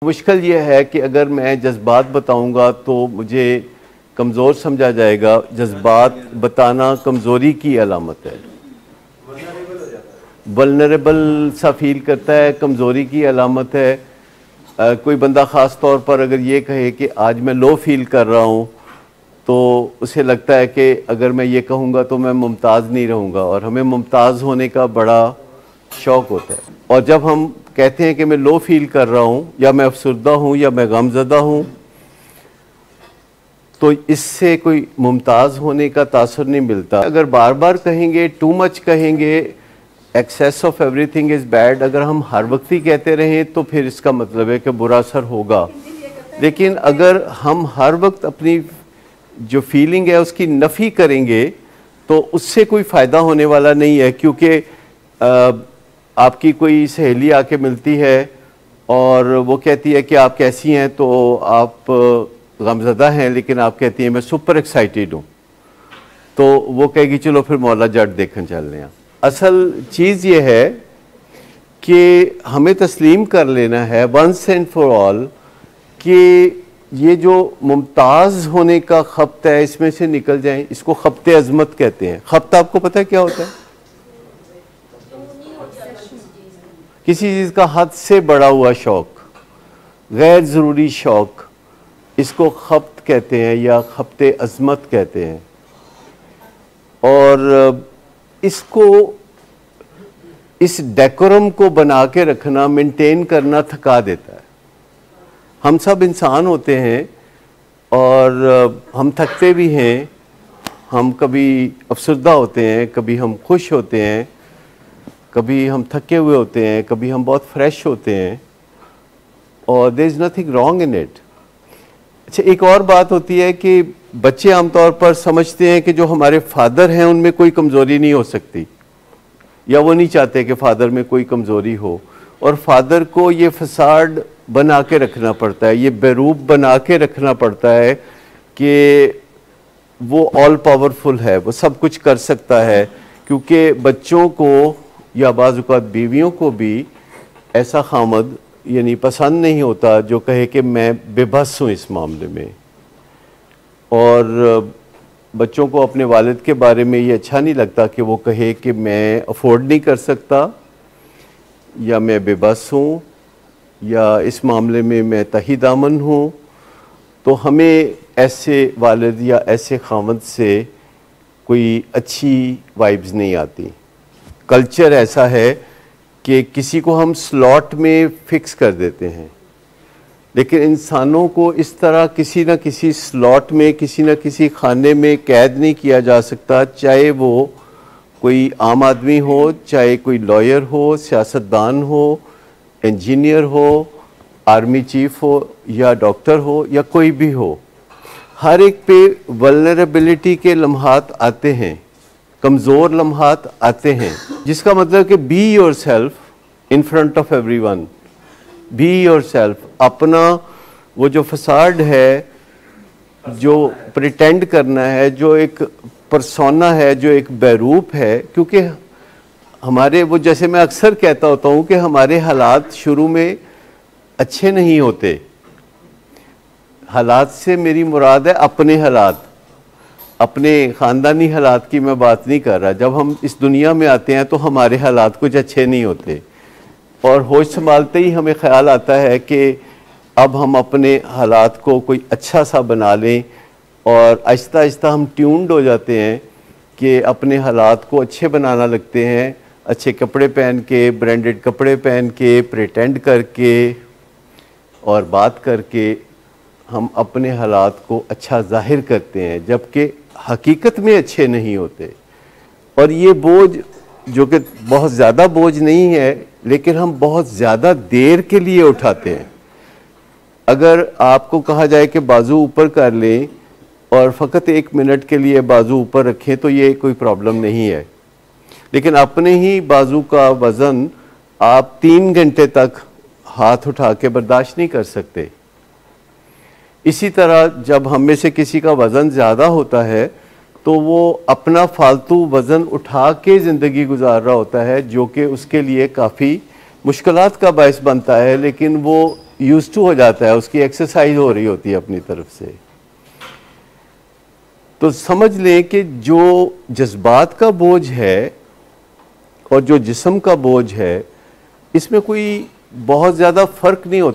मुश्किल ये है कि अगर मैं जज्बात बताऊंगा तो मुझे कमज़ोर समझा जाएगा। जज्बात बताना कमज़ोरी की अलामत है। वल्नरेबल सा फील करता है, कमज़ोरी की अलामत है। कोई बंदा ख़ास तौर पर अगर ये कहे कि आज मैं लो फील कर रहा हूँ तो उसे लगता है कि अगर मैं ये कहूँगा तो मैं मुमताज़ नहीं रहूँगा, और हमें मुमताज़ होने का बड़ा शौक़ होता है। और जब हम कहते हैं कि मैं लो फील कर रहा हूँ या मैं अफसरदा हूँ या मैं गमज़दा हूँ, तो इससे कोई मुमताज़ होने का तासुर नहीं मिलता। अगर बार बार कहेंगे, टू मच कहेंगे, excess of everything is bad, अगर हम हर वक्त ही कहते रहें तो फिर इसका मतलब है कि बुरा असर होगा। लेकिन अगर हम हर वक्त अपनी जो फीलिंग है उसकी नफ़ी करेंगे तो उससे कोई फ़ायदा होने वाला नहीं है। क्योंकि आपकी कोई सहेली आके मिलती है और वो कहती है कि आप कैसी हैं, तो आप गमज़दा हैं, लेकिन आप कहती हैं मैं सुपर एक्साइटेड हूँ, तो वो कहेगी चलो फिर मौला जट देखने चल रहे हैं। असल चीज़ ये है कि हमें तस्लीम कर लेना है वंस एंड फॉर ऑल कि ये जो मुमताज़ होने का खप्त है इसमें से निकल जाएं। इसको खप्ते अज़मत कहते हैं। खप्त आपको पता है क्या होता है? किसी चीज़ का हद से बढ़ा हुआ शौक़, गैर ज़रूरी शौक़, इसको खप्त कहते हैं या खप्ते अज़मत कहते हैं। और इसको, इस डेकोरम को बना के रखना, मेंटेन करना थका देता है। हम सब इंसान होते हैं और हम थकते भी हैं। हम कभी अफसरदा होते हैं, कभी हम खुश होते हैं, कभी हम थके हुए होते हैं, कभी हम बहुत फ्रेश होते हैं, और there is nothing wrong in it. अच्छा, एक और बात होती है कि बच्चे आमतौर पर समझते हैं कि जो हमारे फादर हैं उनमें कोई कमज़ोरी नहीं हो सकती, या वो नहीं चाहते कि फादर में कोई कमज़ोरी हो, और फादर को ये फसाड बना के रखना पड़ता है, ये बेरूब बना के रखना पड़ता है कि वो ऑल पावरफुल है, वो सब कुछ कर सकता है। क्योंकि बच्चों को या बाज़ औक़ात बीवियों को भी ऐसा खामद यानी पसंद नहीं होता जो कहे कि मैं बेबस हूँ इस मामले में। और बच्चों को अपने वालिद के बारे में ये अच्छा नहीं लगता कि वो कहे कि मैं अफोर्ड नहीं कर सकता, या मैं बेबस हूँ, या इस मामले में मैं तही दामन हूँ। तो हमें ऐसे वालिद या ऐसे खामद से कोई अच्छी वाइब्स नहीं आती। कल्चर ऐसा है कि किसी को हम स्लॉट में फिक्स कर देते हैं, लेकिन इंसानों को इस तरह किसी न किसी स्लॉट में, किसी न किसी खाने में कैद नहीं किया जा सकता। चाहे वो कोई आम आदमी हो, चाहे कोई लॉयर हो, सियासतदान हो, इंजीनियर हो, आर्मी चीफ हो, या डॉक्टर हो, या कोई भी हो, हर एक पे वल्नरेबिलिटी के लम्हात आते हैं, कमज़ोर लम्हात आते हैं। जिसका मतलब कि be your self in front of everyone, be your self. अपना वो जो फसाड है, जो प्रिटेंड करना है, जो एक परसोना है, जो एक बैरूप है, क्योंकि हमारे वो, जैसे मैं अक्सर कहता होता हूँ कि हमारे हालात शुरू में अच्छे नहीं होते। हालात से मेरी मुराद है अपने हालात, अपने ख़ानदानी हालात की मैं बात नहीं कर रहा। जब हम इस दुनिया में आते हैं तो हमारे हालात कुछ अच्छे नहीं होते, और होश संभालते ही हमें ख्याल आता है कि अब हम अपने हालात को कोई अच्छा सा बना लें, और आहिस्ता आहिस्ता हम ट्यून्ड हो जाते हैं कि अपने हालात को अच्छे बनाना लगते हैं। अच्छे कपड़े पहन के, ब्रांडेड कपड़े पहन के, प्रिटेंड करके और बात करके हम अपने हालात को अच्छा जाहिर करते हैं, जबकि हकीकत में अच्छे नहीं होते। और ये बोझ, जो कि बहुत ज़्यादा बोझ नहीं है, लेकिन हम बहुत ज़्यादा देर के लिए उठाते हैं। अगर आपको कहा जाए कि बाजू ऊपर कर लें और फ़कत 1 मिनट के लिए बाजू ऊपर रखें तो ये कोई प्रॉब्लम नहीं है, लेकिन अपने ही बाजू का वज़न आप 3 घंटे तक हाथ उठा के बर्दाश्त नहीं कर सकते। इसी तरह जब हम में से किसी का वज़न ज़्यादा होता है तो वो अपना फालतू वज़न उठा के ज़िंदगी गुजार रहा होता है, जो कि उसके लिए काफ़ी मुश्किलात का बायस बनता है, लेकिन वो यूज टू हो जाता है, उसकी एक्सरसाइज हो रही होती है अपनी तरफ से। तो समझ लें कि जो जज्बात का बोझ है और जो जिस्म का बोझ है, इसमें कोई बहुत ज़्यादा फ़र्क नहीं होता।